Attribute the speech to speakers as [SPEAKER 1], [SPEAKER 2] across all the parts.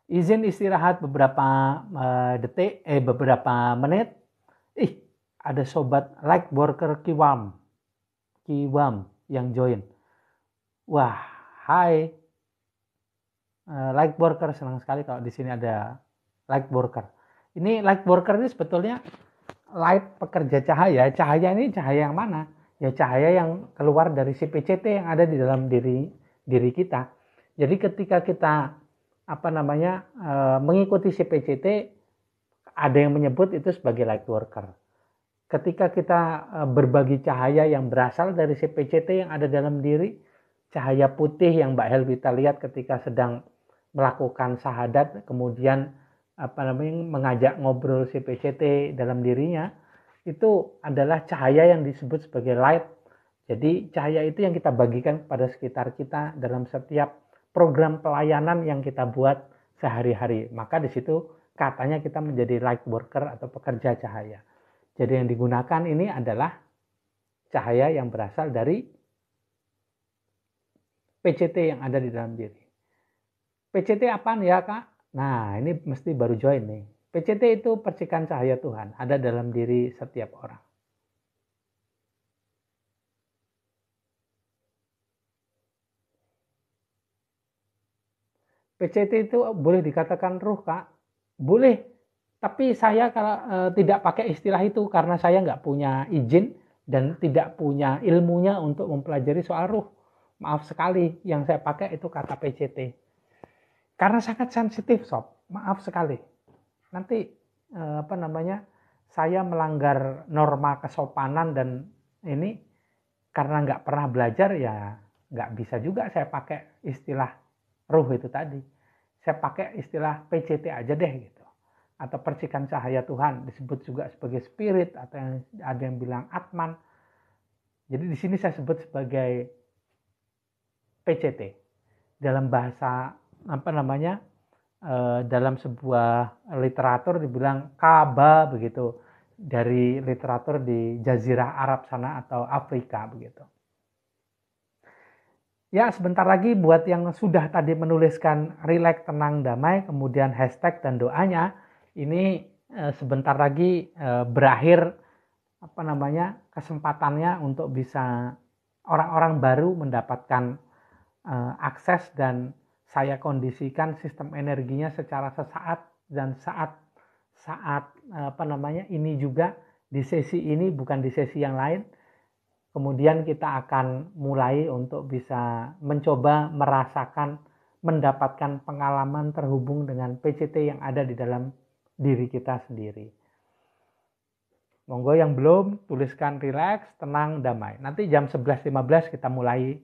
[SPEAKER 1] Izin istirahat beberapa beberapa menit. Ada sobat like worker Kiwam yang join. Wah, hai. Light worker, senang sekali kalau di sini ada light worker. Ini light worker ini sebetulnya light pekerja cahaya. Cahaya ini cahaya yang mana? Ya cahaya yang keluar dari si PCT yang ada di dalam diri kita. Jadi ketika kita mengikuti si PCT, ada yang menyebut itu sebagai light worker. Ketika kita berbagi cahaya yang berasal dari si PCT yang ada dalam diri, cahaya putih yang Mbak Helvita lihat ketika sedang melakukan syahadat, kemudian mengajak ngobrol si PCT dalam dirinya, itu adalah cahaya yang disebut sebagai light. Jadi cahaya itu yang kita bagikan kepada sekitar kita dalam setiap program pelayanan yang kita buat sehari-hari. Maka di situ katanya kita menjadi light worker atau pekerja cahaya. Jadi yang digunakan ini adalah cahaya yang berasal dari PCT yang ada di dalam diri. PCT apaan ya Kak? Nah ini mesti baru join nih. PCT itu percikan cahaya Tuhan, ada dalam diri setiap orang. PCT itu boleh dikatakan ruh Kak? Boleh, tapi saya kalau tidak pakai istilah itu karena saya nggak punya izin dan tidak punya ilmunya untuk mempelajari soal ruh. Maaf sekali, yang saya pakai itu kata PCT. Karena sangat sensitif sob, maaf sekali. Nanti saya melanggar norma kesopanan dan ini karena nggak pernah belajar ya nggak bisa juga saya pakai istilah ruh itu tadi. Saya pakai istilah PCT aja deh gitu. Atau percikan cahaya Tuhan, disebut juga sebagai spirit atau ada yang bilang atman. Jadi di sini saya sebut sebagai PCT. Dalam bahasa dalam sebuah literatur dibilang kaba begitu, dari literatur di Jazirah Arab sana atau Afrika begitu. Ya sebentar lagi buat yang sudah tadi menuliskan relax, tenang, damai, kemudian hashtag dan doanya, ini sebentar lagi berakhir kesempatannya untuk bisa orang-orang baru mendapatkan akses dan saya kondisikan sistem energinya secara sesaat dan saat ini juga di sesi ini bukan di sesi yang lain. Kemudian kita akan mulai untuk bisa mencoba merasakan mendapatkan pengalaman terhubung dengan PCT yang ada di dalam diri kita sendiri. Monggo yang belum tuliskan relax, tenang, damai. Nanti jam 11.15 kita mulai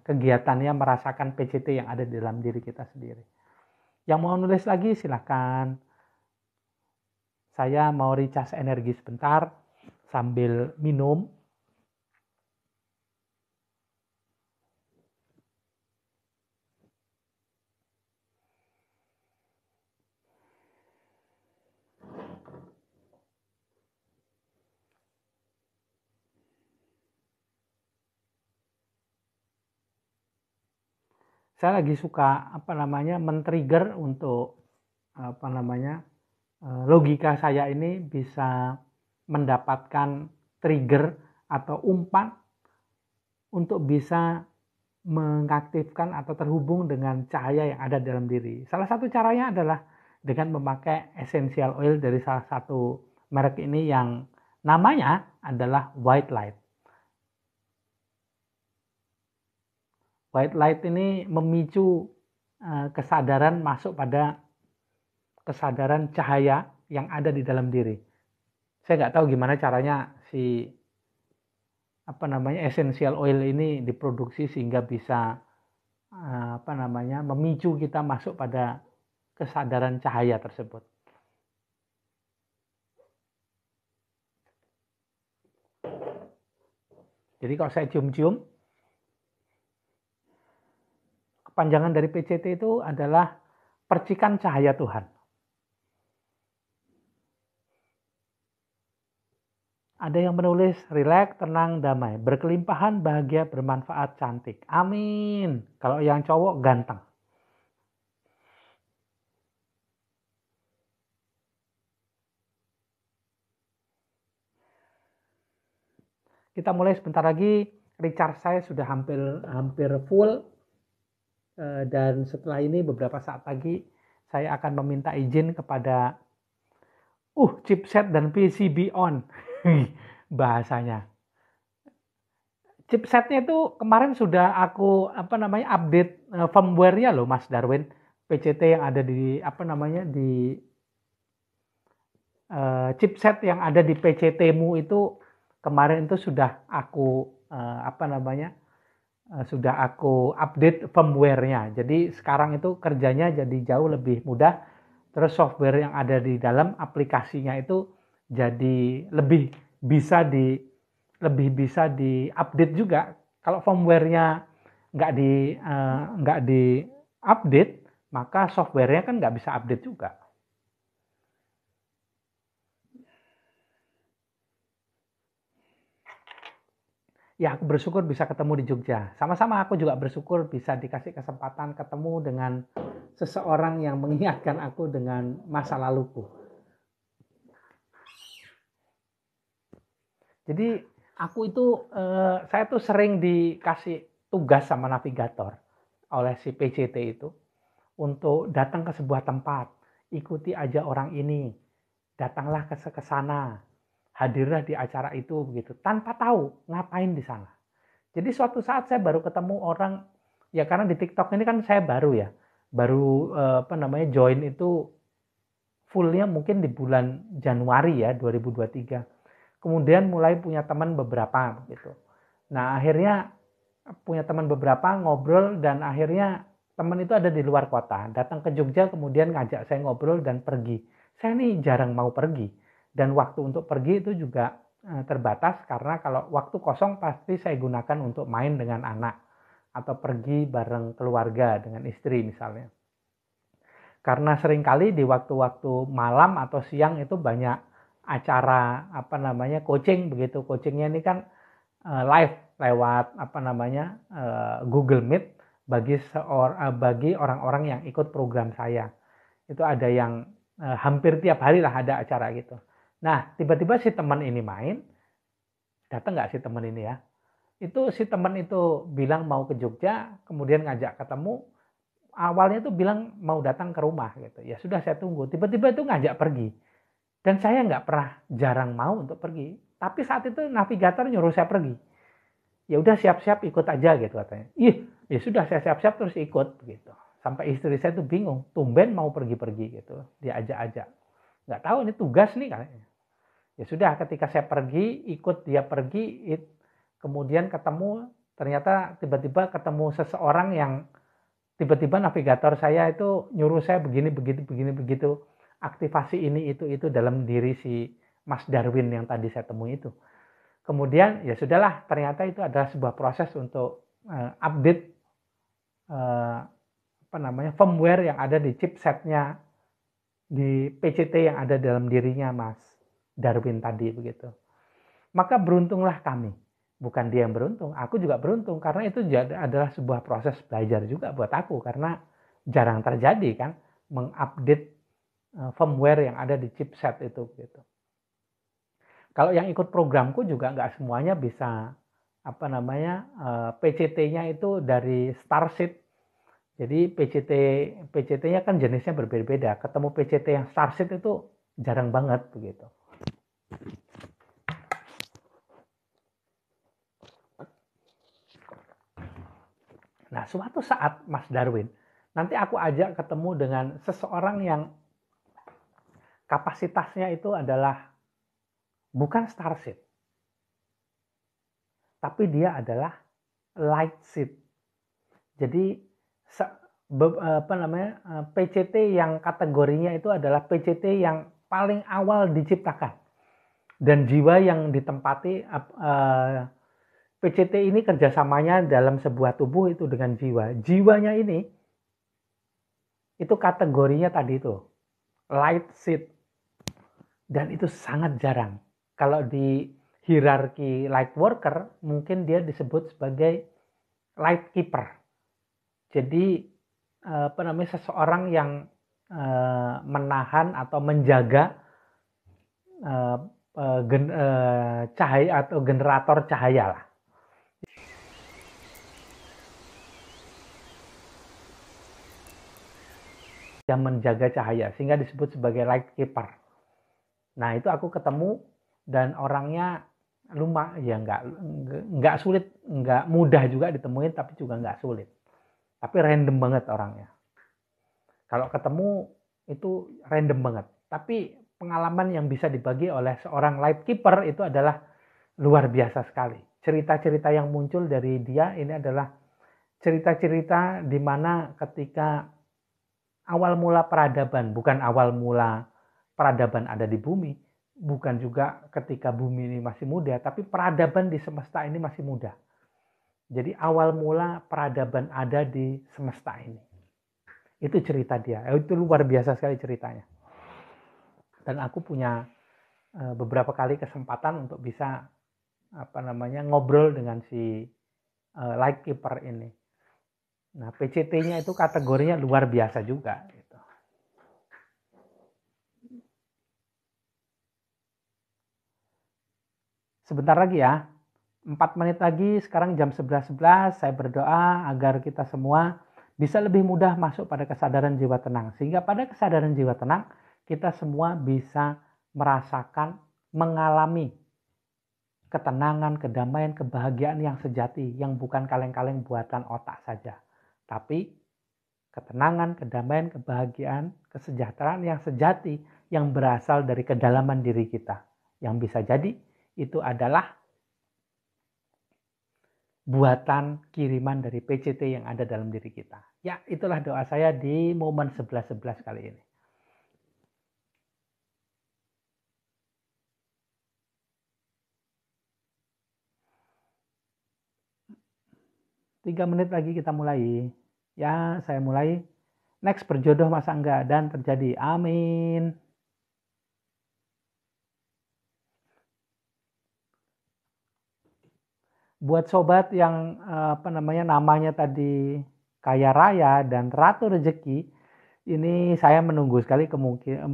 [SPEAKER 1] kegiatannya merasakan PCT yang ada di dalam diri kita sendiri. Yang mau nulis lagi silahkan. Saya mau recharge energi sebentar sambil minum. Saya lagi suka men-trigger untuk logika saya ini bisa mendapatkan trigger atau umpan untuk bisa mengaktifkan atau terhubung dengan cahaya yang ada dalam diri. Salah satu caranya adalah dengan memakai essential oil dari salah satu merek ini yang namanya adalah white light. White light ini memicu kesadaran masuk pada kesadaran cahaya yang ada di dalam diri. Saya nggak tahu gimana caranya si essential oil ini diproduksi sehingga bisa memicu kita masuk pada kesadaran cahaya tersebut. Jadi kalau saya cium-cium, kepanjangan dari PCT itu adalah percikan cahaya Tuhan. Ada yang menulis relax, tenang, damai, berkelimpahan, bahagia, bermanfaat, cantik. Amin. Kalau yang cowok ganteng. Kita mulai sebentar lagi. Recharge saya sudah hampir full. Dan setelah ini beberapa saat lagi saya akan meminta izin kepada chipset dan PCB on. Bahasanya. Chipsetnya itu kemarin sudah aku update firmware-nya loh Mas Darwin. PCT yang ada di chipset yang ada di PCT-mu itu kemarin itu sudah aku sudah aku update firmware-nya. Jadi sekarang itu kerjanya jadi jauh lebih mudah. Terus software yang ada di dalam aplikasinya itu jadi lebih bisa di-update juga. Kalau firmware-nya nggak di update, maka software-nya kan nggak bisa update juga. Ya, aku bersyukur bisa ketemu di Jogja. Sama-sama aku juga bersyukur bisa dikasih kesempatan ketemu dengan seseorang yang mengingatkan aku dengan masa laluku. Jadi aku itu saya tuh sering dikasih tugas sama navigator oleh si PCT itu untuk datang ke sebuah tempat, ikuti aja orang ini, datanglah ke sana, hadirlah di acara itu begitu, tanpa tahu ngapain di sana. Jadi suatu saat saya baru ketemu orang, ya karena di TikTok ini kan saya baru join itu fullnya mungkin di bulan Januari ya 2023. Kemudian mulai punya teman beberapa gitu. Nah akhirnya punya teman beberapa ngobrol dan akhirnya teman itu ada di luar kota, datang ke Jogja kemudian ngajak saya ngobrol dan pergi. Saya nih jarang mau pergi dan waktu untuk pergi itu juga terbatas karena kalau waktu kosong pasti saya gunakan untuk main dengan anak atau pergi bareng keluarga dengan istri misalnya. Karena seringkali di waktu-waktu malam atau siang itu banyak acara coaching begitu. Coachingnya ini kan live lewat Google Meet bagi orang-orang yang ikut program saya. Itu ada yang hampir tiap hari lah ada acara gitu. Nah, tiba-tiba si teman ini main, datang nggak si teman ini ya? Itu si teman itu bilang mau ke Jogja, kemudian ngajak ketemu. Awalnya tuh bilang mau datang ke rumah gitu. Ya sudah saya tunggu. Tiba-tiba itu ngajak pergi. Dan saya nggak pernah jarang mau untuk pergi. Tapi saat itu navigator nyuruh saya pergi. Ya udah siap-siap ikut aja gitu katanya. Ya sudah saya siap-siap terus ikut gitu. Sampai istri saya tuh bingung, tumben mau pergi-pergi gitu. Dia ajak-ajak. Nggak tahu ini tugas nih kayaknya. Ya sudah ketika saya pergi, ikut dia pergi, kemudian ketemu, ternyata tiba-tiba ketemu seseorang yang tiba-tiba navigator saya itu nyuruh saya begini begitu aktivasi ini itu dalam diri si Mas Darwin yang tadi saya temui itu. Kemudian ya sudahlah, ternyata itu adalah sebuah proses untuk update firmware yang ada di chipsetnya di PCT yang ada dalam dirinya Mas Darwin tadi begitu. Maka beruntunglah kami. Bukan dia yang beruntung, aku juga beruntung karena itu adalah sebuah proses belajar juga buat aku karena jarang terjadi kan mengupdate firmware yang ada di chipset itu gitu. Kalau yang ikut programku juga nggak semuanya bisa PCT-nya itu dari Starseed. Jadi PCT-nya kan jenisnya berbeda-beda. Ketemu PCT yang Starseed itu jarang banget begitu. Nah, suatu saat Mas Darwin, nanti aku ajak ketemu dengan seseorang yang kapasitasnya itu adalah bukan Starseed, tapi dia adalah Lightseed. Jadi PCT yang kategorinya itu adalah PCT yang paling awal diciptakan dan jiwa yang ditempati PCT ini kerjasamanya dalam sebuah tubuh itu dengan jiwa. Jiwanya ini itu kategorinya tadi itu Lightseed dan itu sangat jarang. Kalau di hierarki light worker mungkin dia disebut sebagai light keeper. Jadi seseorang yang menahan atau menjaga cahaya atau generator cahaya lah. Yang menjaga cahaya, sehingga disebut sebagai light keeper. Nah itu aku ketemu dan orangnya lumayan, ya nggak sulit, nggak mudah juga ditemuin, tapi juga nggak sulit. Tapi random banget orangnya. Kalau ketemu itu random banget. Tapi pengalaman yang bisa dibagi oleh seorang light keeper itu adalah luar biasa sekali. Cerita-cerita yang muncul dari dia ini adalah cerita-cerita di mana ketika awal mula peradaban, bukan awal mula peradaban ada di bumi, bukan juga ketika bumi ini masih muda, tapi peradaban di semesta ini masih muda. Jadi awal mula peradaban ada di semesta ini. Itu cerita dia. Itu luar biasa sekali ceritanya. Dan aku punya beberapa kali kesempatan untuk bisa ngobrol dengan si light keeper ini. Nah, PCT-nya itu kategorinya luar biasa juga. Gitu. Sebentar lagi ya, 4 menit lagi, sekarang jam 11.11, saya berdoa agar kita semua bisa lebih mudah masuk pada kesadaran jiwa tenang. Sehingga pada kesadaran jiwa tenang, kita semua bisa merasakan, mengalami ketenangan, kedamaian, kebahagiaan yang sejati, yang bukan kaleng-kaleng buatan otak saja. Tapi ketenangan, kedamaian, kebahagiaan, kesejahteraan yang sejati yang berasal dari kedalaman diri kita. Yang bisa jadi itu adalah buatan kiriman dari PCT yang ada dalam diri kita. Ya, itulah doa saya di momen 11.11 kali ini. Tiga menit lagi kita mulai. Ya, saya mulai. Next, berjodoh Mas Angga dan terjadi. Amin. Buat sobat yang namanya tadi kaya raya dan ratu rezeki, ini saya menunggu sekali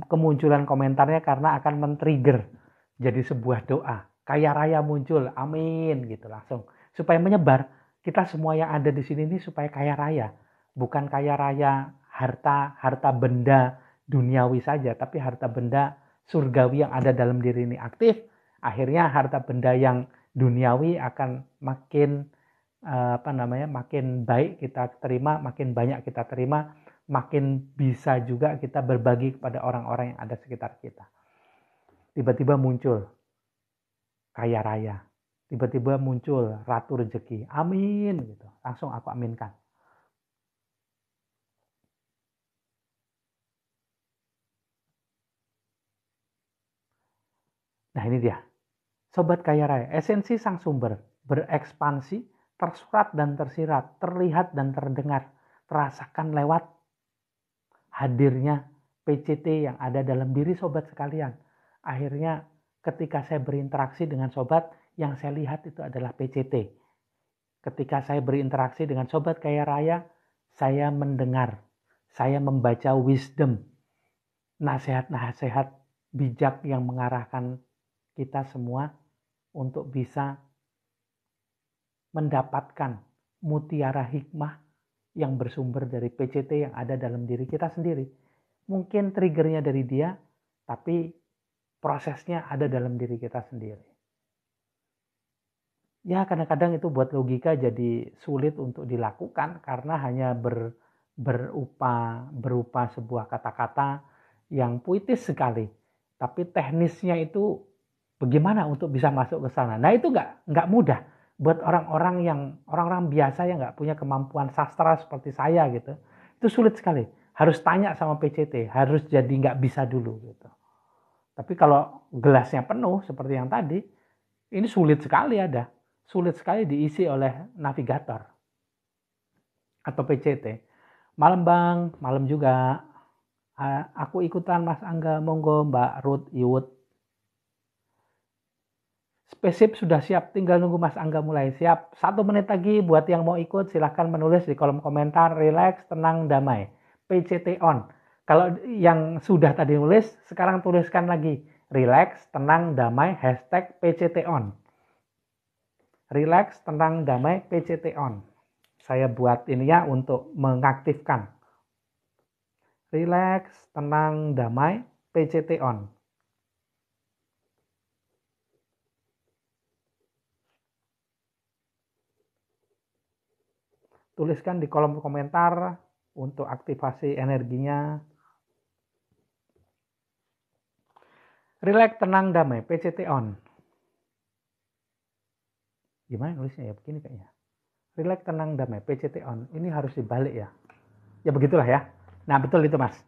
[SPEAKER 1] kemunculan komentarnya karena akan men-trigger jadi sebuah doa. Kaya raya muncul, amin gitu langsung. Supaya menyebar, kita semua yang ada di sini ini supaya kaya raya. Bukan kaya raya harta benda duniawi saja, tapi harta benda surgawi yang ada dalam diri ini aktif. Akhirnya harta benda yang duniawi akan makin makin baik kita terima, makin banyak kita terima, makin bisa juga kita berbagi kepada orang-orang yang ada sekitar kita. Tiba-tiba muncul kaya raya, tiba-tiba muncul ratu rezeki, amin gitu, langsung aku aminkan. Nah ini dia, sobat kaya raya, esensi sang sumber berekspansi, tersurat dan tersirat, terlihat dan terdengar, terasakan lewat hadirnya PCT yang ada dalam diri sobat sekalian. Akhirnya ketika saya berinteraksi dengan sobat, yang saya lihat itu adalah PCT. Ketika saya berinteraksi dengan sobat kaya raya, saya mendengar, saya membaca wisdom, nasihat-nasihat bijak yang mengarahkan kita semua untuk bisa mendapatkan mutiara hikmah yang bersumber dari PCT yang ada dalam diri kita sendiri. Mungkin triggernya dari dia, tapi prosesnya ada dalam diri kita sendiri. Ya kadang-kadang itu buat logika jadi sulit untuk dilakukan karena hanya berupa sebuah kata-kata yang puitis sekali. Tapi teknisnya itu bagaimana untuk bisa masuk ke sana. Nah itu nggak mudah buat orang-orang biasa yang nggak punya kemampuan sastra seperti saya gitu. Itu sulit sekali. Harus tanya sama PCT, harus jadi nggak bisa dulu gitu. Tapi kalau gelasnya penuh seperti yang tadi, ini sulit sekali ada. Sulit sekali diisi oleh navigator atau PCT. Malam Bang, malam juga. Aku ikutan Mas Angga, monggo Mbak Ruth Iwut. Spesifik sudah siap, tinggal nunggu Mas Angga mulai. Siap, 1 menit lagi buat yang mau ikut silahkan menulis di kolom komentar, relax, tenang, damai. PCT on. Kalau yang sudah tadi nulis, sekarang tuliskan lagi, Relax, tenang, damai, hashtag PCT on. Relax, tenang, damai, PCT on. Saya buat ini ya untuk mengaktifkan. Relax, tenang, damai, PCT on. Tuliskan di kolom komentar untuk aktivasi energinya. Relax, tenang, damai, PCT on. Gimana nulisnya ya? Begini kayaknya. Relax, tenang, damai, PCT on. Ini harus dibalik ya. Ya begitulah ya. Nah betul itu mas.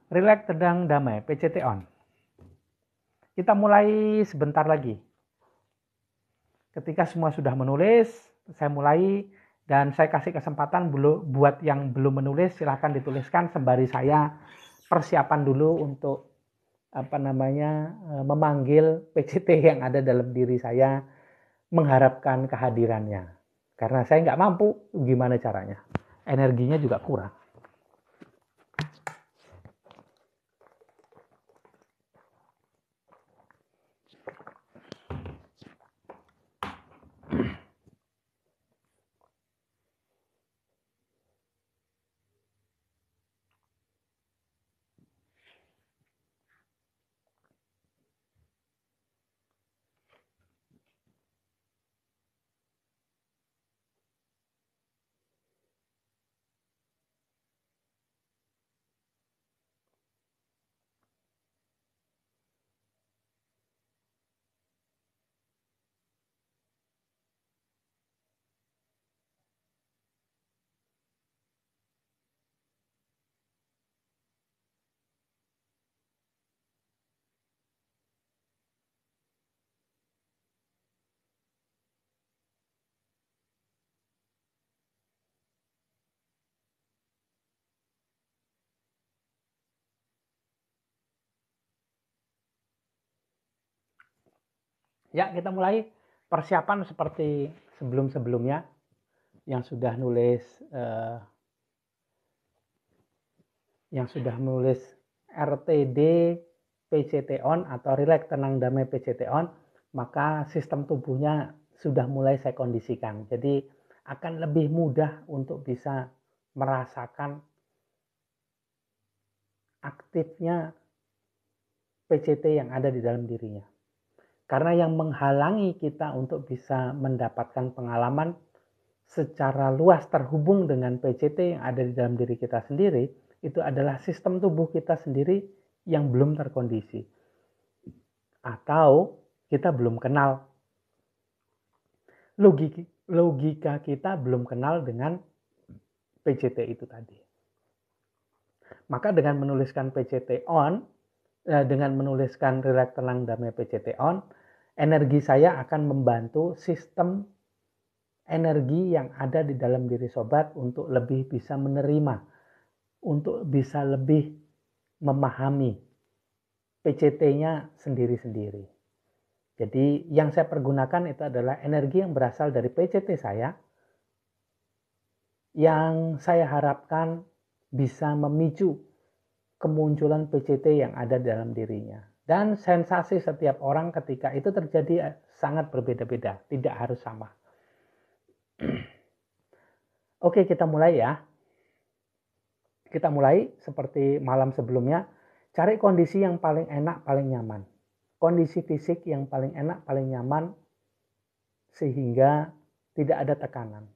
[SPEAKER 1] Relax, tenang, damai, PCT on. Kita mulai sebentar lagi. Ketika semua sudah menulis, saya mulai dan saya kasih kesempatan buat yang belum menulis silahkan dituliskan sembari saya persiapan dulu untuk memanggil PCT yang ada dalam diri saya, mengharapkan kehadirannya. Karena saya nggak mampu, gimana caranya? Energinya juga kurang. Ya, kita mulai persiapan seperti sebelum-sebelumnya yang sudah nulis RTD PCT on atau relax tenang damai PCT on, maka sistem tubuhnya sudah mulai saya kondisikan. Jadi akan lebih mudah untuk bisa merasakan aktifnya PCT yang ada di dalam dirinya. Karena yang menghalangi kita untuk bisa mendapatkan pengalaman secara luas terhubung dengan PCT yang ada di dalam diri kita sendiri, itu adalah sistem tubuh kita sendiri yang belum terkondisi. Atau kita belum kenal. Logika kita belum kenal dengan PCT itu tadi. Maka dengan menuliskan PCT on, dengan menuliskan relax tenang damai PCT on, energi saya akan membantu sistem energi yang ada di dalam diri sobat untuk lebih bisa menerima, untuk bisa lebih memahami PCT-nya sendiri-sendiri. Jadi yang saya pergunakan itu adalah energi yang berasal dari PCT saya, yang saya harapkan bisa memicu kemunculan PCT yang ada dalam dirinya. Dan sensasi setiap orang ketika itu terjadi sangat berbeda-beda, tidak harus sama. Oke, kita mulai ya. Kita mulai seperti malam sebelumnya. Cari kondisi yang paling enak, paling nyaman. Kondisi fisik yang paling enak, paling nyaman sehingga tidak ada tekanan.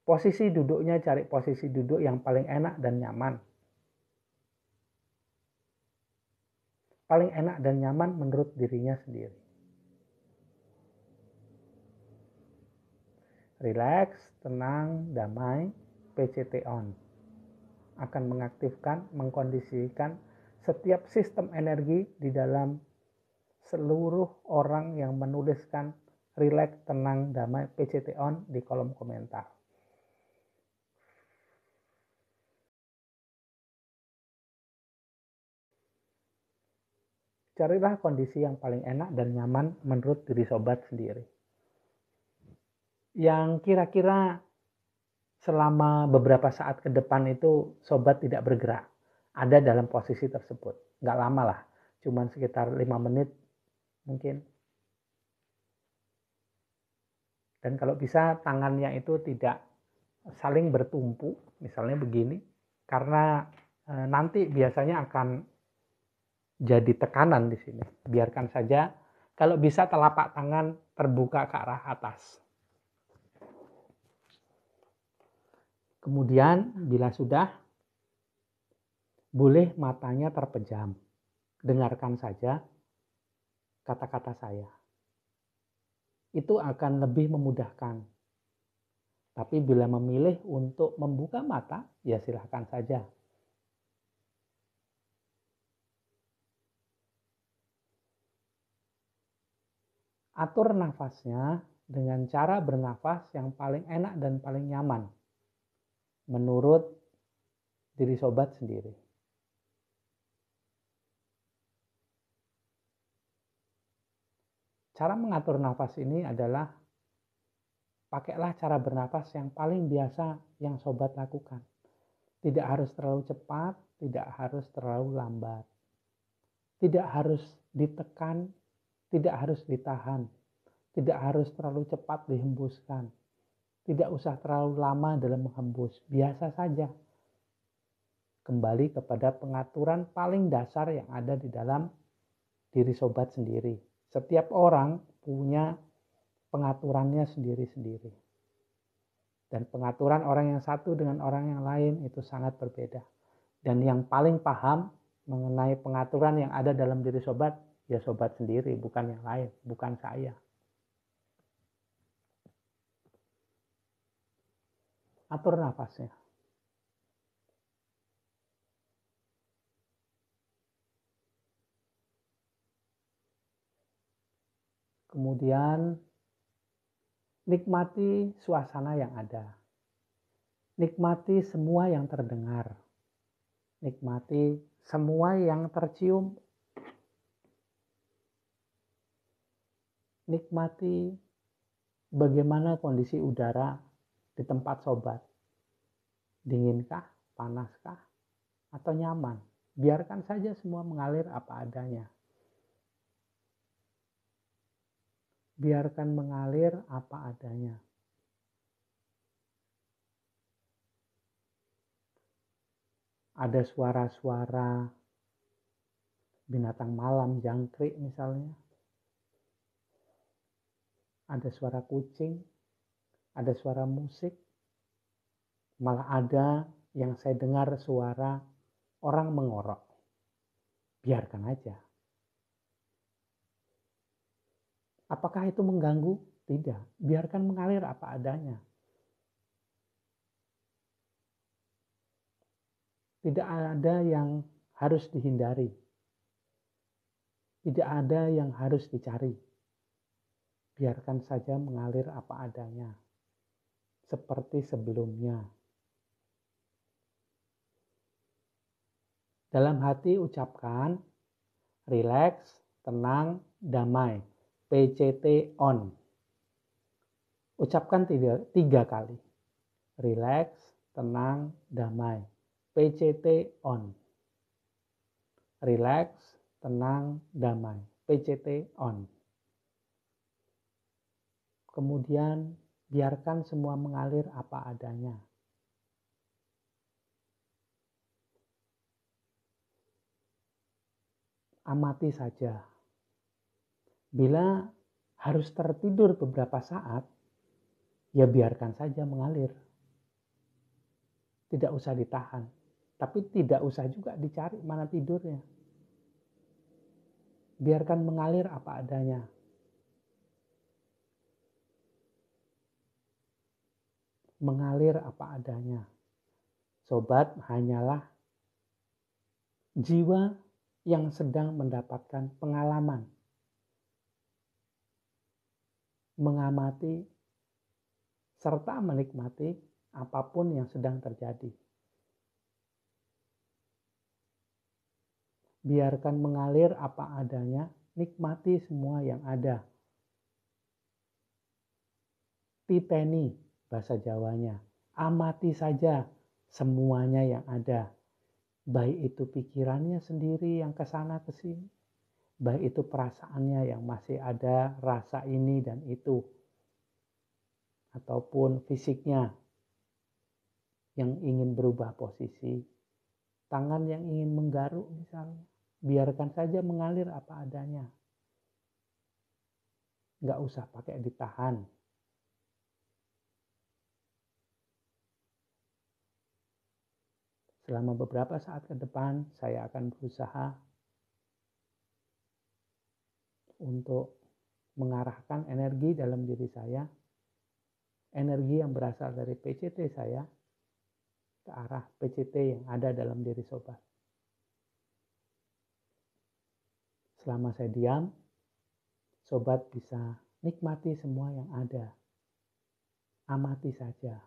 [SPEAKER 1] Posisi duduknya cari posisi duduk yang paling enak dan nyaman. Paling enak dan nyaman menurut dirinya sendiri. Relax, tenang, damai, PCT on. Akan mengaktifkan, mengkondisikan setiap sistem energi di dalam seluruh orang yang menuliskan relax, tenang, damai, PCT on di kolom komentar. Carilah kondisi yang paling enak dan nyaman menurut diri sobat sendiri. Yang kira-kira selama beberapa saat ke depan itu sobat tidak bergerak, ada dalam posisi tersebut. Nggak lama lah, cuman sekitar 5 menit mungkin. Dan kalau bisa tangannya itu tidak saling bertumpu, misalnya begini, karena nanti biasanya akan jadi tekanan di sini. Biarkan saja, kalau bisa telapak tangan terbuka ke arah atas. Kemudian bila sudah, boleh matanya terpejam. Dengarkan saja kata-kata saya. Itu akan lebih memudahkan. Tapi bila memilih untuk membuka mata, ya silahkan saja. Atur nafasnya dengan cara bernafas yang paling enak dan paling nyaman menurut diri sobat sendiri. Cara mengatur nafas ini adalah pakailah cara bernafas yang paling biasa yang sobat lakukan. Tidak harus terlalu cepat, tidak harus terlalu lambat. Tidak harus ditekan, tidak harus ditahan. Tidak harus terlalu cepat dihembuskan. Tidak usah terlalu lama dalam menghembus. Biasa saja. Kembali kepada pengaturan paling dasar yang ada di dalam diri sobat sendiri. Setiap orang punya pengaturannya sendiri-sendiri. Dan pengaturan orang yang satu dengan orang yang lain itu sangat berbeda. Dan yang paling paham mengenai pengaturan yang ada dalam diri sobat, ya sobat sendiri, bukan yang lain, bukan saya. Atur nafasnya. Kemudian nikmati suasana yang ada. Nikmati semua yang terdengar. Nikmati semua yang tercium. Nikmati bagaimana kondisi udara di tempat sobat. Dinginkah, panaskah, atau nyaman? Biarkan saja semua mengalir apa adanya. Biarkan mengalir apa adanya. Ada suara-suara binatang malam, jangkrik misalnya. Ada suara kucing, ada suara musik. Malah ada yang saya dengar suara orang mengorok. Biarkan aja. Apakah itu mengganggu? Tidak. Biarkan mengalir apa adanya. Tidak ada yang harus dihindari. Tidak ada yang harus dicari. Biarkan saja mengalir apa adanya. Seperti sebelumnya. Dalam hati ucapkan, rileks, tenang, damai. PCT on. Ucapkan 3 kali. Rileks, tenang, damai. PCT on. Rileks, tenang, damai. PCT on. Kemudian biarkan semua mengalir apa adanya. Amati saja. Bila harus tertidur beberapa saat, ya biarkan saja mengalir. Tidak usah ditahan. Tapi tidak usah juga dicari mana tidurnya. Biarkan mengalir apa adanya. Mengalir apa adanya. Sobat hanyalah jiwa yang sedang mendapatkan pengalaman. Mengamati serta menikmati apapun yang sedang terjadi. Biarkan mengalir apa adanya, nikmati semua yang ada. Titeni bahasa Jawanya, amati saja semuanya yang ada. Baik itu pikirannya sendiri yang kesana kesini, baik itu perasaannya yang masih ada rasa ini dan itu, ataupun fisiknya yang ingin berubah posisi, tangan yang ingin menggaruk misalnya, biarkan saja mengalir apa adanya, nggak usah pakai ditahan. Selama beberapa saat ke depan, saya akan berusaha untuk mengarahkan energi dalam diri saya, energi yang berasal dari PCT saya, ke arah PCT yang ada dalam diri sobat. Selama saya diam, sobat bisa nikmati semua yang ada. Amati saja.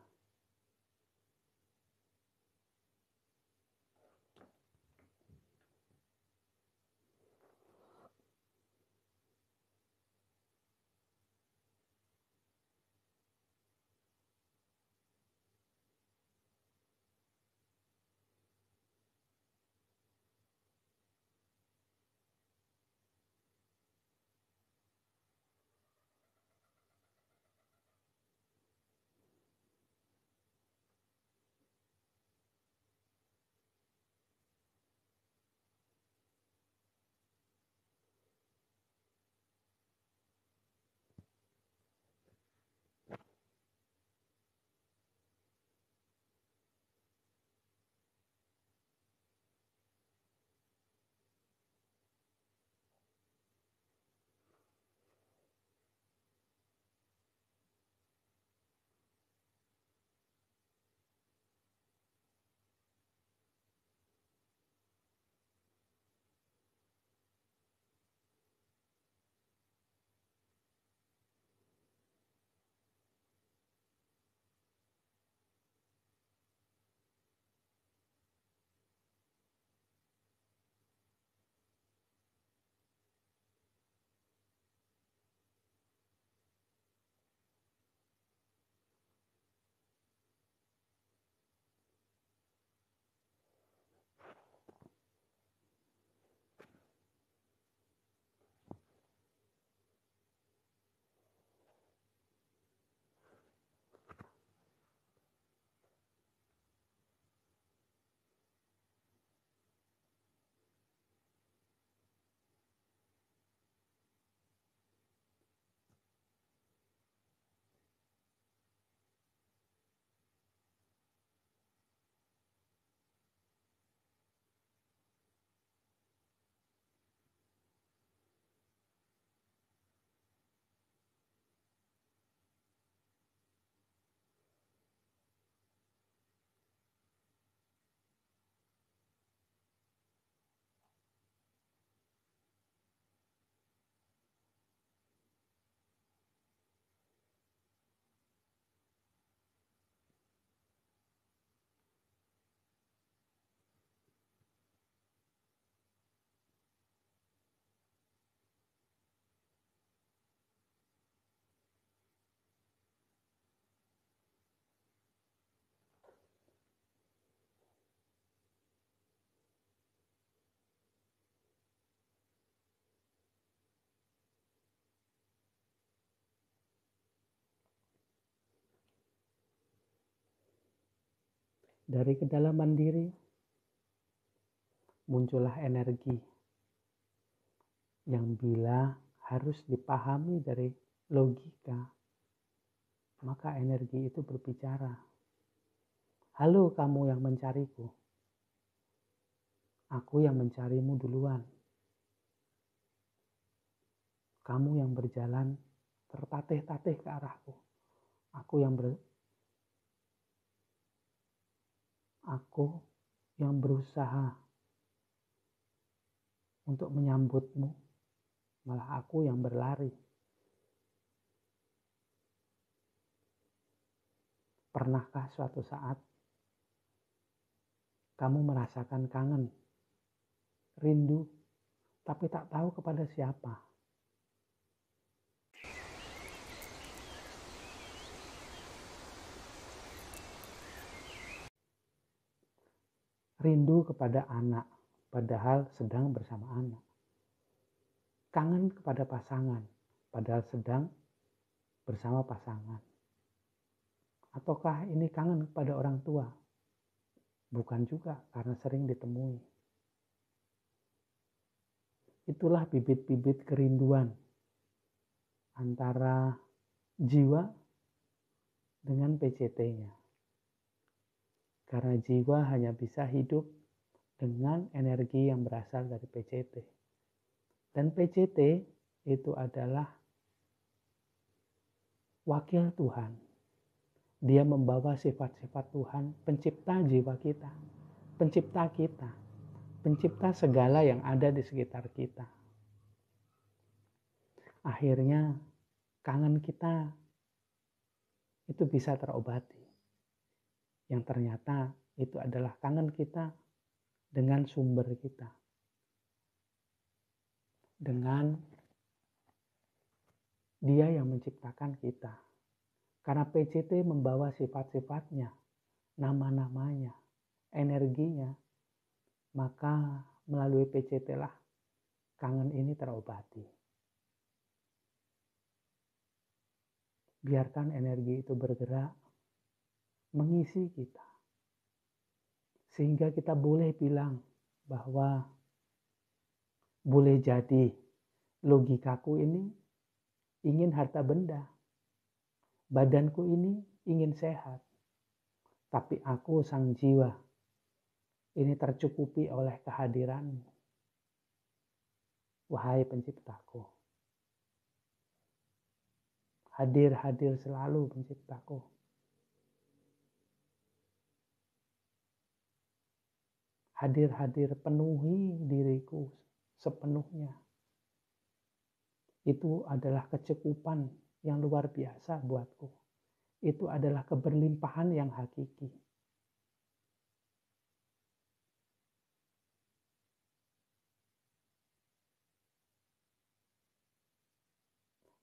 [SPEAKER 1] Dari kedalaman diri, muncullah energi yang bila harus dipahami dari logika, maka energi itu berbicara. Halo kamu yang mencariku, aku yang mencarimu duluan. Kamu yang berjalan tertatih-tatih ke arahku, aku yang berusaha untuk menyambutmu, malah aku yang berlari. Pernahkah suatu saat kamu merasakan kangen, rindu, tapi tak tahu kepada siapa? Rindu kepada anak, padahal sedang bersama anak. kangen kepada pasangan, padahal sedang bersama pasangan. Ataukah ini kangen kepada orang tua? Bukan juga, karena sering ditemui. Itulah bibit-bibit kerinduan antara jiwa dengan PCT-nya. Karena jiwa hanya bisa hidup dengan energi yang berasal dari PCT. Dan PCT itu adalah wakil Tuhan. Dia membawa sifat-sifat Tuhan, pencipta jiwa kita, pencipta kita, pencipta segala yang ada di sekitar kita. Akhirnya kangen kita itu bisa terobati. Yang ternyata itu adalah kangen kita dengan sumber kita. Dengan Dia yang menciptakan kita. Karena PCT membawa sifat-sifatnya, nama-namanya, energinya, maka melalui PCT lah kangen ini terobati. Biarkan energi itu bergerak, mengisi kita. Sehingga kita boleh bilang bahwa boleh jadi logikaku ini ingin harta benda. Badanku ini ingin sehat, tapi aku sang jiwa ini tercukupi oleh kehadiranmu. Wahai penciptaku, hadir-hadir selalu penciptaku. Hadir-hadir penuhi diriku sepenuhnya. Itu adalah kecukupan yang luar biasa buatku. Itu adalah keberlimpahan yang hakiki.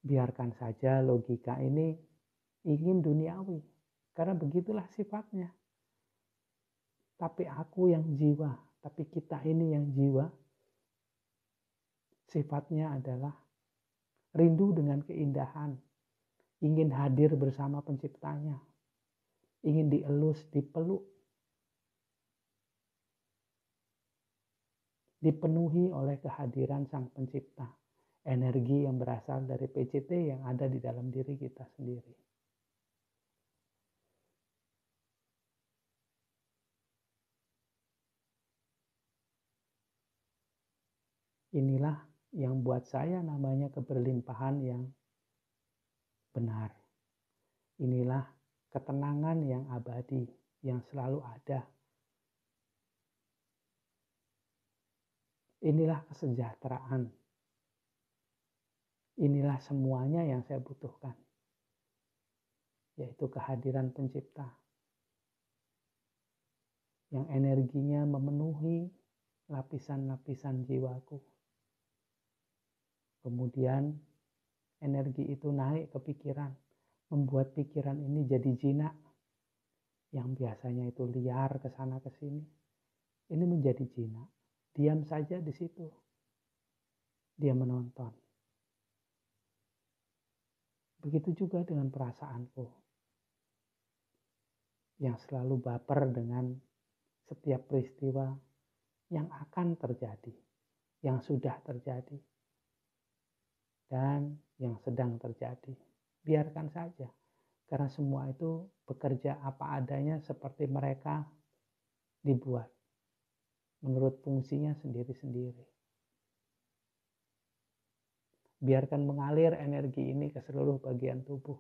[SPEAKER 1] Biarkan saja logika ini ingin duniawi, karena begitulah sifatnya. Tapi aku yang jiwa, tapi kita ini yang jiwa, sifatnya adalah rindu dengan keindahan, ingin hadir bersama penciptanya, ingin dielus, dipeluk, dipenuhi oleh kehadiran sang pencipta, energi yang berasal dari PCT yang ada di dalam diri kita sendiri. Inilah yang buat saya namanya keberlimpahan yang benar. Inilah ketenangan yang abadi, yang selalu ada. Inilah kesejahteraan. Inilah semuanya yang saya butuhkan, yaitu kehadiran pencipta yang energinya memenuhi lapisan-lapisan jiwaku. Kemudian energi itu naik ke pikiran, membuat pikiran ini jadi jinak yang biasanya itu liar ke sana ke sini. Ini menjadi jinak. Diam saja di situ. Dia menonton. Begitu juga dengan perasaanku yang selalu baper dengan setiap peristiwa yang akan terjadi, yang sudah terjadi, dan yang sedang terjadi. Biarkan saja, karena semua itu bekerja apa adanya seperti mereka dibuat menurut fungsinya sendiri-sendiri. Biarkan mengalir energi ini ke seluruh bagian tubuh.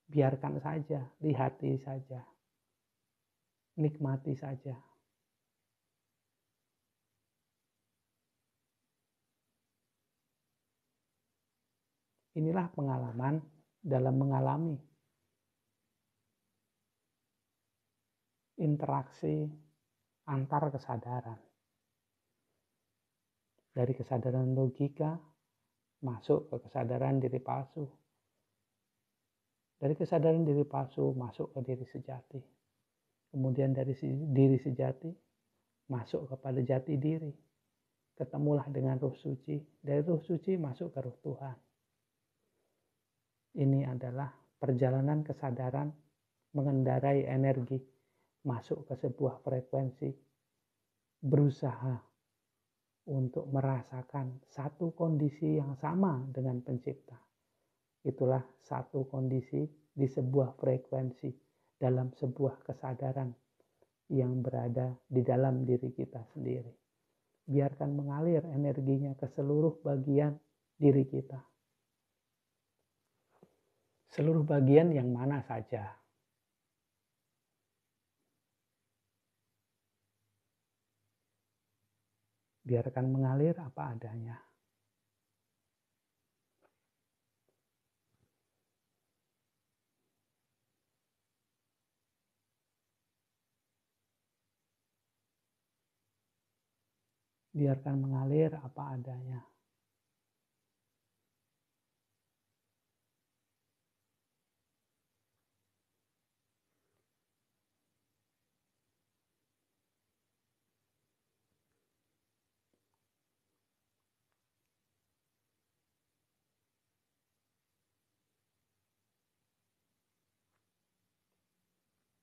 [SPEAKER 1] Biarkan saja, lihati saja, nikmati saja. Inilah pengalaman dalam mengalami interaksi antar kesadaran. Dari kesadaran logika masuk ke kesadaran diri palsu. Dari kesadaran diri palsu masuk ke diri sejati. Kemudian dari diri sejati masuk kepada jati diri. ketemulah dengan Ruh Suci. Dari Ruh Suci masuk ke Ruh Tuhan. Ini adalah perjalanan kesadaran mengendarai energi, masuk ke sebuah frekuensi, berusaha untuk merasakan satu kondisi yang sama dengan pencipta. Itulah satu kondisi di sebuah frekuensi, dalam sebuah kesadaran yang berada di dalam diri kita sendiri. Biarkan mengalir energinya ke seluruh bagian diri kita. Seluruh bagian yang mana saja. Biarkan mengalir apa adanya. Biarkan mengalir apa adanya.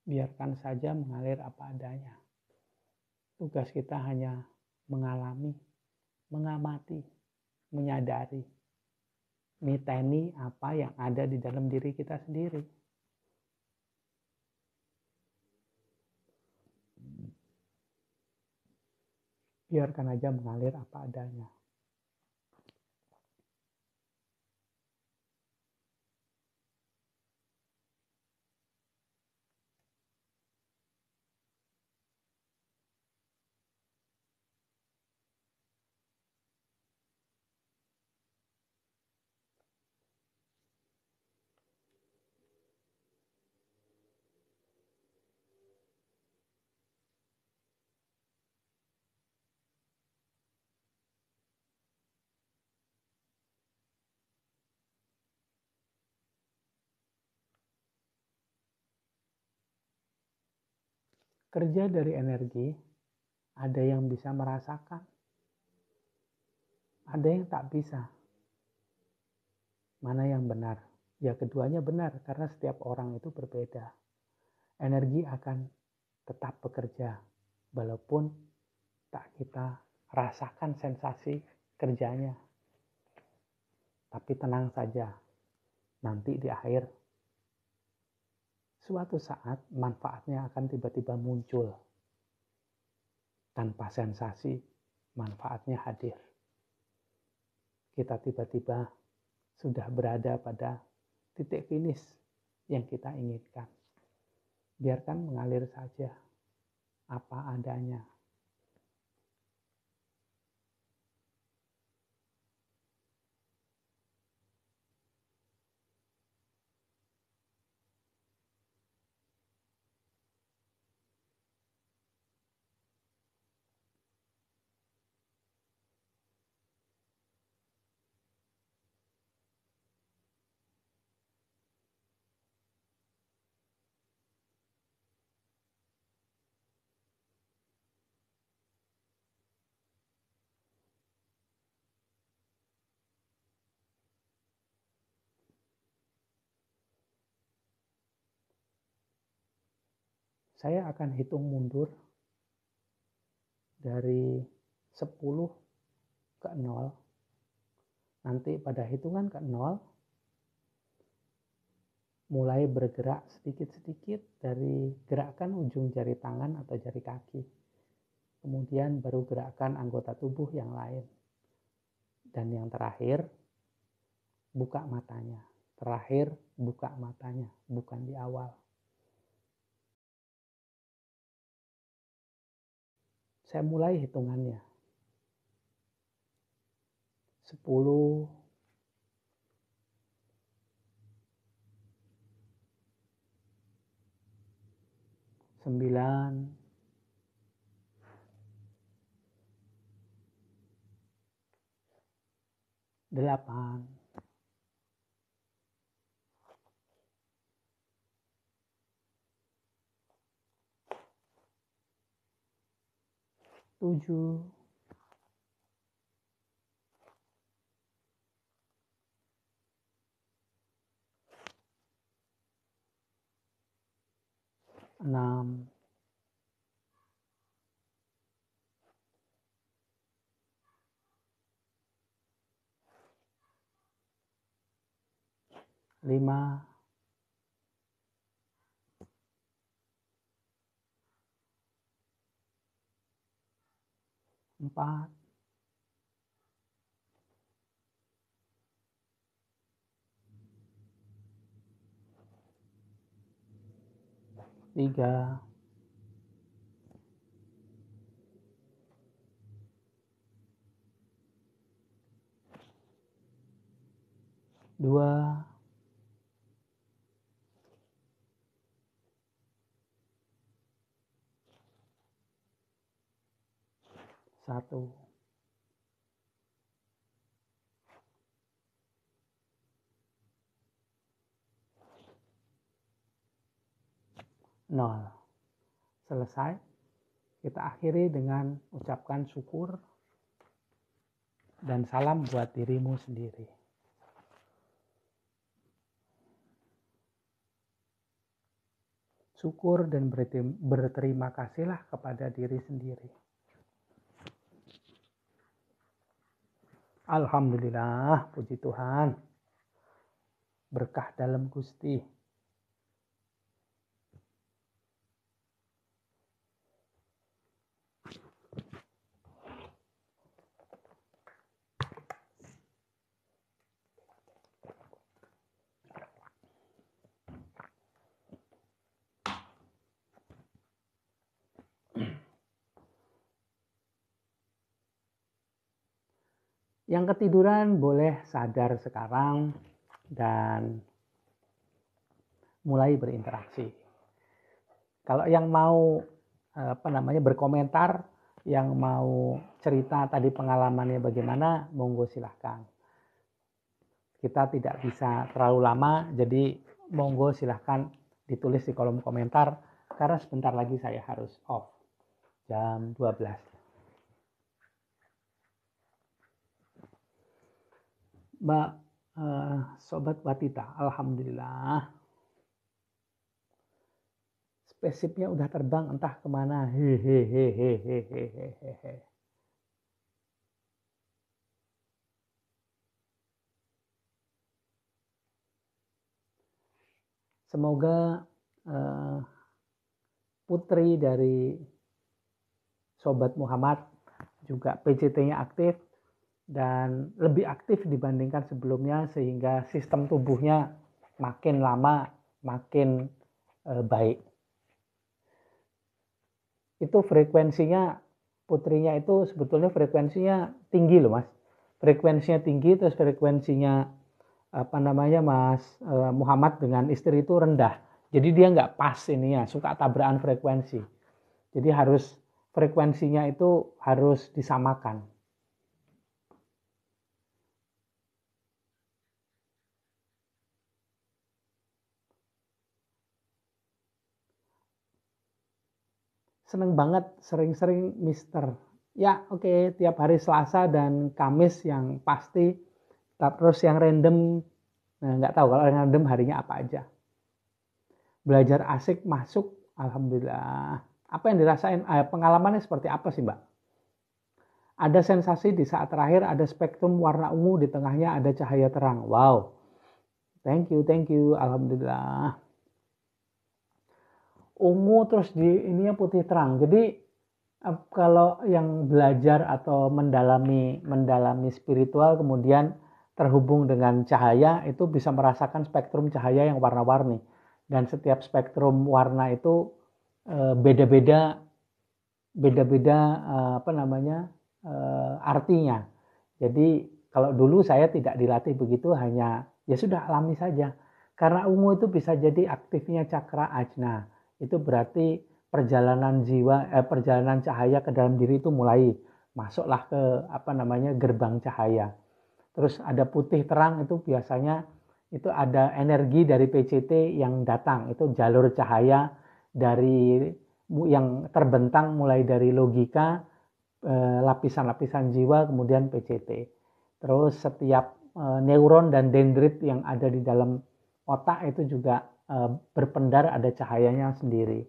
[SPEAKER 1] Biarkan saja mengalir apa adanya. Tugas kita hanya mengalami, mengamati, menyadari, miteni apa yang ada di dalam diri kita sendiri. Biarkan aja mengalir apa adanya. Kerja dari energi, ada yang bisa merasakan, ada yang tak bisa. Mana yang benar? Ya keduanya benar, karena setiap orang itu berbeda. Energi akan tetap bekerja, walaupun tak kita rasakan sensasi kerjanya. Tapi tenang saja, nanti di akhir suatu saat manfaatnya akan tiba-tiba muncul. Tanpa sensasi, manfaatnya hadir. Kita tiba-tiba sudah berada pada titik finish yang kita inginkan. Biarkan mengalir saja apa adanya. Saya akan hitung mundur dari 10 ke 0. Nanti pada hitungan ke 0, mulai bergerak sedikit-sedikit dari gerakan ujung jari tangan atau jari kaki. Kemudian baru gerakan anggota tubuh yang lain. Dan yang terakhir, buka matanya. Terakhir, buka matanya, bukan di awal. Saya mulai hitungannya. 10, 9, 8, 7, 6, 5, 4, 3, 2, 1. Nol. Selesai. Kita akhiri dengan ucapkan syukur dan salam buat dirimu sendiri. Syukur dan berterima kasihlah kepada diri sendiri. Alhamdulillah, puji Tuhan. Berkah dalam Gusti. Yang ketiduran boleh sadar sekarang dan mulai berinteraksi. Kalau yang mau berkomentar, yang mau cerita tadi pengalamannya bagaimana, monggo silahkan. Kita tidak bisa terlalu lama, jadi monggo silahkan ditulis di kolom komentar, karena sebentar lagi saya harus off jam 12. Mbak Sobat Watita, alhamdulillah. Spaceshipnya udah terbang entah kemana. Hehehe. Semoga putri dari Sobat Muhammad juga PCT-nya aktif dan lebih aktif dibandingkan sebelumnya, sehingga sistem tubuhnya makin lama makin baik. Itu frekuensinya, putrinya itu sebetulnya frekuensinya tinggi loh Mas. Frekuensinya tinggi, terus frekuensinya Mas Muhammad dengan istri itu rendah. Jadi dia nggak pas ininya, suka tabrakan frekuensi. Jadi frekuensinya itu harus disamakan. Seneng banget sering-sering Mister. Ya oke, tiap hari Selasa dan Kamis yang pasti. Terus yang random, nggak tahu kalau yang random harinya apa aja. Belajar asik masuk, alhamdulillah. Apa yang dirasain, pengalamannya seperti apa sih Mbak? Ada sensasi di saat terakhir, ada spektrum warna ungu, di tengahnya ada cahaya terang. Wow, thank you, alhamdulillah. Ungu terus di ininya putih terang. Jadi kalau yang belajar atau mendalami spiritual kemudian terhubung dengan cahaya, itu bisa merasakan spektrum cahaya yang warna-warni. Dan setiap spektrum warna itu beda-beda artinya. Jadi kalau dulu saya tidak dilatih begitu, hanya ya sudah alami saja. Karena ungu itu bisa jadi aktifnya cakra ajna. Itu berarti perjalanan perjalanan cahaya ke dalam diri itu mulai masuklah ke gerbang cahaya. Terus ada putih terang, itu biasanya itu ada energi dari PCT yang datang, itu jalur cahaya dari yang terbentang mulai dari logika, lapisan-lapisan jiwa, kemudian PCT. Terus setiap neuron dan dendrit yang ada di dalam otak itu juga berpendar ada cahayanya sendiri.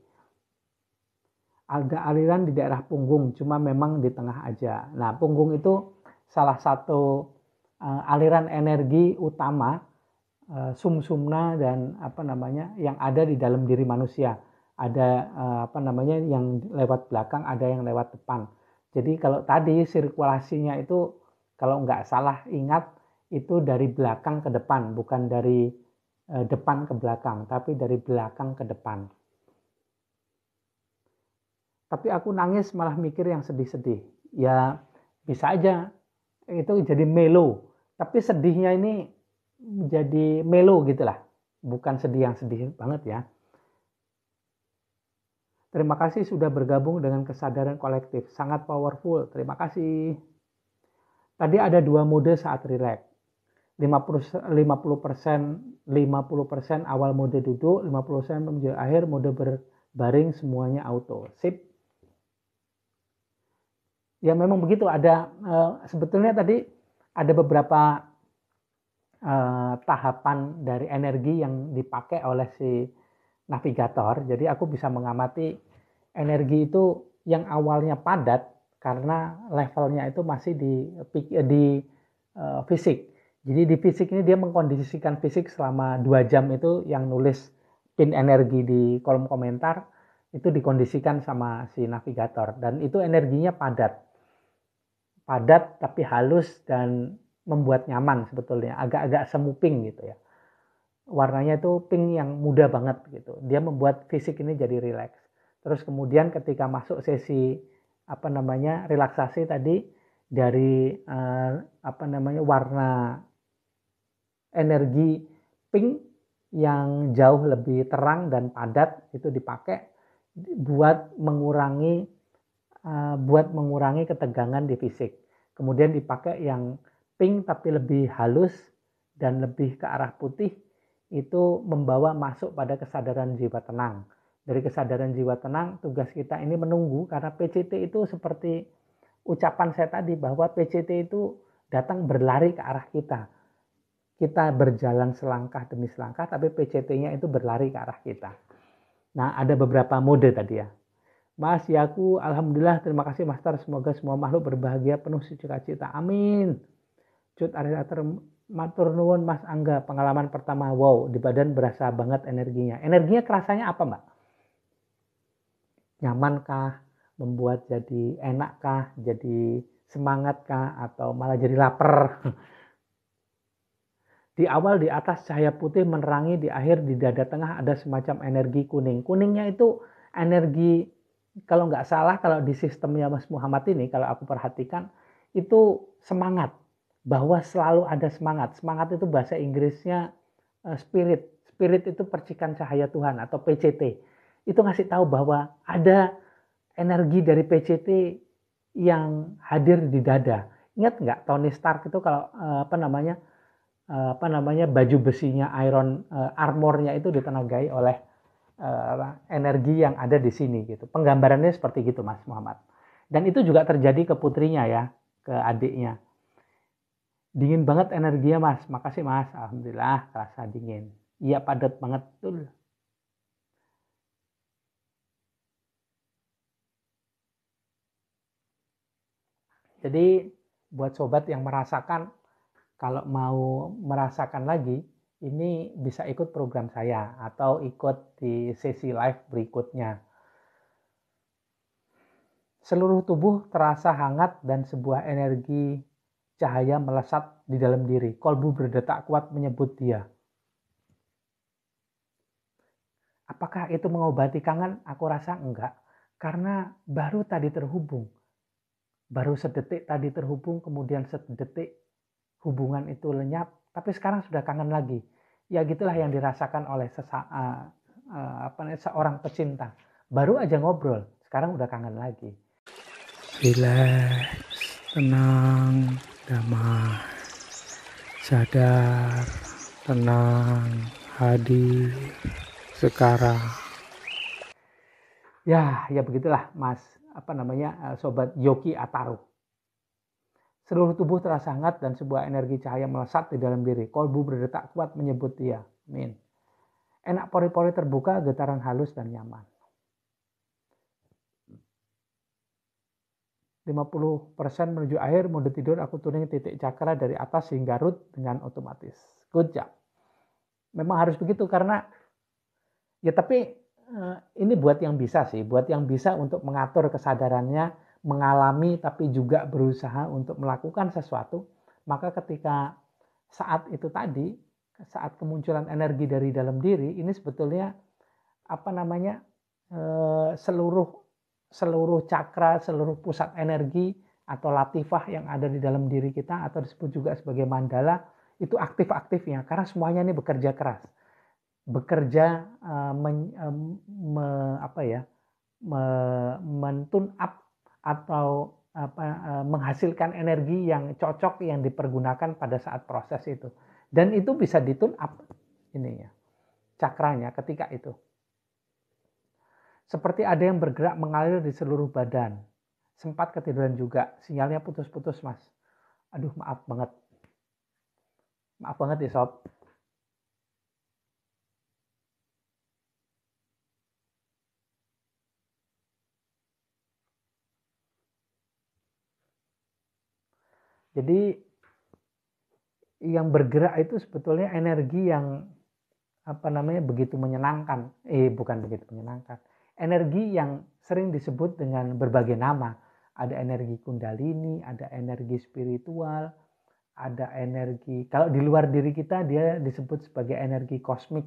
[SPEAKER 1] Ada aliran di daerah punggung, cuma memang di tengah aja. Nah, punggung itu salah satu aliran energi utama, sumsumna dan yang ada di dalam diri manusia. Ada yang lewat belakang, ada yang lewat depan. Jadi kalau tadi sirkulasinya itu kalau nggak salah ingat itu dari belakang ke depan, bukan dari depan ke belakang, tapi dari belakang ke depan. Tapi aku nangis malah mikir yang sedih-sedih. Ya bisa aja itu jadi melo. Tapi sedihnya ini jadi melo gitu lah. Bukan sedih yang sedih banget ya. Terima kasih sudah bergabung dengan kesadaran kolektif. Sangat powerful. Terima kasih. Tadi ada 2 mode saat rileks. 50% awal mode duduk, 50% menuju akhir mode berbaring, semuanya auto. Sip. Ya memang begitu, ada sebetulnya tadi ada beberapa tahapan dari energi yang dipakai oleh si navigator. Jadi aku bisa mengamati energi itu yang awalnya padat karena levelnya itu masih di fisik. Jadi di fisik ini dia mengkondisikan fisik selama 2 jam itu, yang nulis pin energi di kolom komentar itu dikondisikan sama si navigator, dan itu energinya padat tapi halus dan membuat nyaman sebetulnya, agak-agak semu pink gitu ya. Warnanya itu pink yang muda banget gitu. Dia membuat fisik ini jadi rileks. Terus kemudian ketika masuk sesi relaksasi tadi, dari warna energi pink yang jauh lebih terang dan padat itu dipakai buat mengurangi ketegangan di fisik. Kemudian dipakai yang pink tapi lebih halus dan lebih ke arah putih, itu membawa masuk pada kesadaran jiwa tenang. Dari kesadaran jiwa tenang, tugas kita ini menunggu, karena PCT itu seperti ucapan saya tadi, bahwa PCT itu datang berlari ke arah kita. Kita berjalan selangkah demi selangkah, tapi PCT-nya itu berlari ke arah kita. Nah, ada beberapa mode tadi ya. Mas Yaku, alhamdulillah, terima kasih Master. Semoga semua makhluk berbahagia penuh sukacita. Amin. Cut Arisater, matur nuwun Mas Angga. Pengalaman pertama, wow, di badan berasa banget energinya. Energinya kerasanya apa, Mbak? Nyamankah? Membuat jadi enakkah? Jadi semangatkah? Atau malah jadi lapar? Di awal di atas cahaya putih menerangi, di akhir di dada tengah ada semacam energi kuning. Kuningnya itu energi, kalau nggak salah, kalau di sistemnya Mas Muhammad ini, kalau aku perhatikan, itu semangat. Bahwa selalu ada semangat. Semangat itu bahasa Inggrisnya spirit. Spirit itu percikan cahaya Tuhan atau PCT. Itu ngasih tahu bahwa ada energi dari PCT yang hadir di dada. Ingat nggak Tony Stark itu kalau baju besinya Iron Armornya itu ditenagai oleh energi yang ada di sini gitu. Penggambarannya seperti gitu Mas Muhammad. Dan itu juga terjadi ke putrinya ya, ke adiknya. Dingin banget energinya Mas. Makasih Mas. Alhamdulillah terasa dingin. Iya padat banget tuh. Jadi buat sobat yang merasakan, kalau mau merasakan lagi, ini bisa ikut program saya atau ikut di sesi live berikutnya. Seluruh tubuh terasa hangat dan sebuah energi cahaya melesat di dalam diri. Kolbu berdetak kuat menyebut dia. Apakah itu mengobati kangen? Aku rasa enggak. Karena baru tadi terhubung. Baru sedetik tadi terhubung, kemudian sedetik hubungan itu lenyap, tapi sekarang sudah kangen lagi. Ya gitulah yang dirasakan oleh seorang pecinta. Baru aja ngobrol, sekarang udah kangen lagi. Relax, tenang, damai, sadar, tenang, hadir, sekarang. Ya begitulah Mas, Sobat Yogi Ataru. Seluruh tubuh terasa hangat dan sebuah energi cahaya melesat di dalam diri. Kolbu berdetak kuat menyebut dia. Amin. Enak pori-pori terbuka, getaran halus dan nyaman. 50% menuju akhir, mode tidur aku tuning titik cakra dari atas hingga root dengan otomatis. Good job. Memang harus begitu karena ya tapi ini buat yang bisa sih, buat yang bisa untuk mengatur kesadarannya, mengalami tapi juga berusaha untuk melakukan sesuatu, maka ketika saat itu tadi, saat kemunculan energi dari dalam diri, ini sebetulnya apa namanya seluruh cakra, seluruh pusat energi atau latifah yang ada di dalam diri kita atau disebut juga sebagai mandala itu aktif-aktifnya karena semuanya ini bekerja keras, bekerja mentune up atau menghasilkan energi yang cocok yang dipergunakan pada saat proses itu, dan itu bisa ditune up ininya cakranya ketika itu. Seperti ada yang bergerak mengalir di seluruh badan. Sempat ketiduran juga. Sinyalnya putus-putus, Mas. Aduh, maaf banget. Maaf banget ya, Sob. Jadi yang bergerak itu sebetulnya energi yang begitu menyenangkan. Bukan begitu menyenangkan. Energi yang sering disebut dengan berbagai nama. Ada energi kundalini, ada energi spiritual, ada energi, kalau di luar diri kita dia disebut sebagai energi kosmik.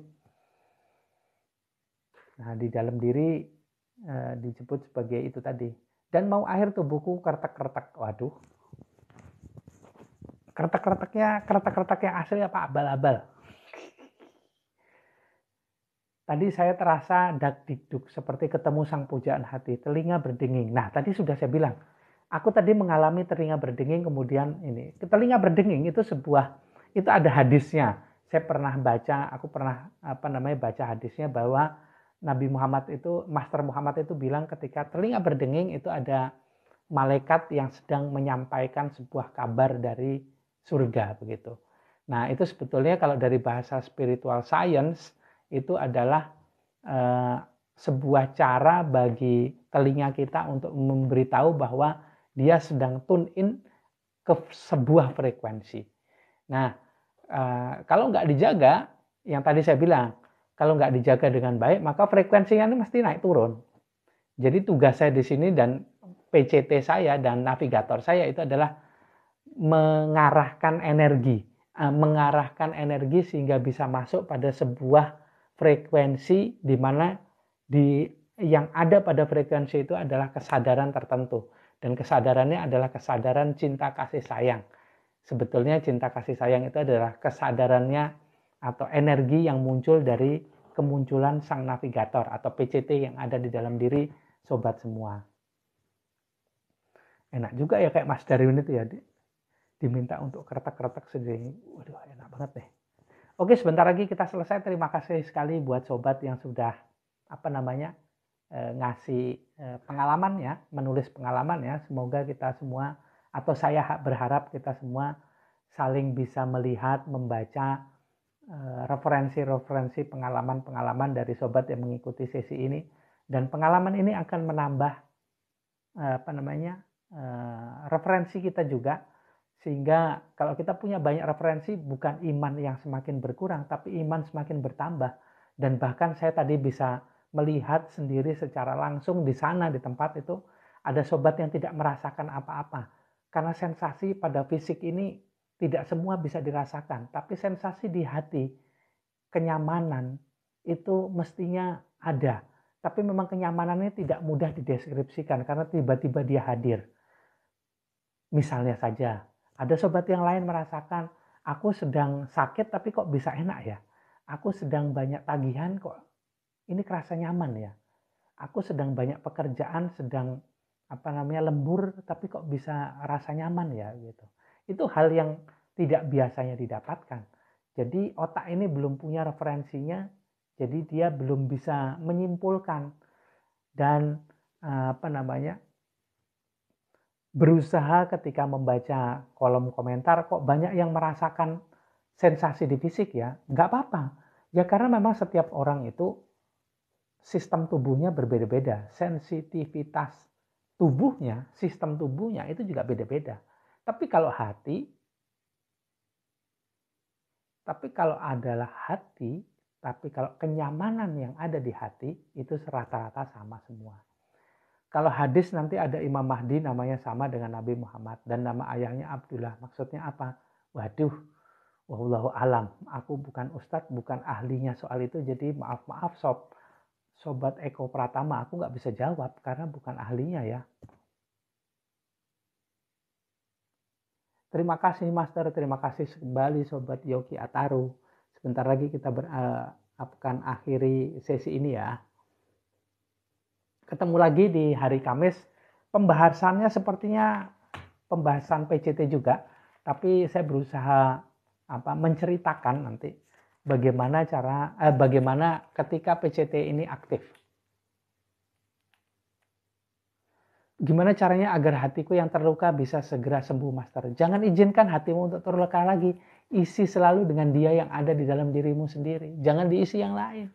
[SPEAKER 1] Nah, di dalam diri disebut sebagai itu tadi. Dan mau akhir tubuhku kertek-kertek. Waduh. Kertek-kertek yang asli apa abal-abal? Tadi saya terasa dak-dikduk seperti ketemu sang pujaan hati, telinga berdenging. Nah, tadi sudah saya bilang, aku tadi mengalami telinga berdenging, kemudian ini. Telinga berdenging itu itu ada hadisnya. Saya pernah baca, aku pernah baca hadisnya bahwa Nabi Muhammad itu, Master Muhammad itu bilang ketika telinga berdenging itu ada malaikat yang sedang menyampaikan sebuah kabar dari surga begitu. Nah, itu sebetulnya kalau dari bahasa spiritual science itu adalah sebuah cara bagi telinga kita untuk memberitahu bahwa dia sedang tune in ke sebuah frekuensi. Nah, kalau nggak dijaga, yang tadi saya bilang, kalau nggak dijaga dengan baik, maka frekuensinya ini mesti naik turun. Jadi tugas saya di sini dan PCT saya dan navigator saya itu adalah mengarahkan energi sehingga bisa masuk pada sebuah frekuensi di mana yang ada pada frekuensi itu adalah kesadaran tertentu, dan kesadarannya adalah kesadaran cinta kasih sayang. Sebetulnya cinta kasih sayang itu adalah kesadarannya atau energi yang muncul dari kemunculan sang navigator atau PCT yang ada di dalam diri sobat semua. Enak juga ya kayak Mas Darwin itu ya, diminta untuk kertek-kertek sendiri. Waduh, enak banget deh. Oke, sebentar lagi kita selesai. Terima kasih sekali buat sobat yang sudah ngasih pengalaman ya, menulis pengalaman ya. Semoga kita semua, atau saya berharap kita semua saling bisa melihat, membaca referensi-referensi pengalaman-pengalaman dari sobat yang mengikuti sesi ini, dan pengalaman ini akan menambah referensi kita juga, sehingga kalau kita punya banyak referensi, bukan iman yang semakin berkurang, tapi iman semakin bertambah. Dan bahkan saya tadi bisa melihat sendiri secara langsung di sana, di tempat itu, ada sobat yang tidak merasakan apa-apa. Karena sensasi pada fisik ini tidak semua bisa dirasakan, tapi sensasi di hati, kenyamanan, itu mestinya ada. Tapi memang kenyamanannya tidak mudah dideskripsikan, karena tiba-tiba dia hadir. Misalnya saja, ada sobat yang lain merasakan, aku sedang sakit tapi kok bisa enak ya. Aku sedang banyak tagihan kok ini kerasa nyaman ya. Aku sedang banyak pekerjaan, sedang lembur tapi kok bisa rasa nyaman ya gitu. Itu hal yang tidak biasanya didapatkan. Jadi otak ini belum punya referensinya, jadi dia belum bisa menyimpulkan dan berusaha ketika membaca kolom komentar kok banyak yang merasakan sensasi di fisik ya. Nggak apa-apa. Ya karena memang setiap orang itu sistem tubuhnya berbeda-beda. Sensitivitas tubuhnya, sistem tubuhnya itu juga beda-beda. Tapi kalau adalah hati, tapi kalau kenyamanan yang ada di hati itu rata-rata sama semua. Kalau hadis nanti ada Imam Mahdi namanya sama dengan Nabi Muhammad dan nama ayahnya Abdullah. Maksudnya apa? Waduh, wallahu alam. Aku bukan ustadz, bukan ahlinya soal itu. Jadi maaf sobat Eko Pratama, aku nggak bisa jawab karena bukan ahlinya ya. Terima kasih Master, terima kasih kembali Sobat Yogi Ataru. Sebentar lagi kita akan akhiri sesi ini ya. Ketemu lagi di hari Kamis. Pembahasannya sepertinya pembahasan PCT juga, tapi saya berusaha menceritakan nanti bagaimana ketika PCT ini aktif. Gimana caranya agar hatiku yang terluka bisa segera sembuh, Master? Jangan izinkan hatimu untuk terluka lagi. Isi selalu dengan dia yang ada di dalam dirimu sendiri. Jangan diisi yang lain.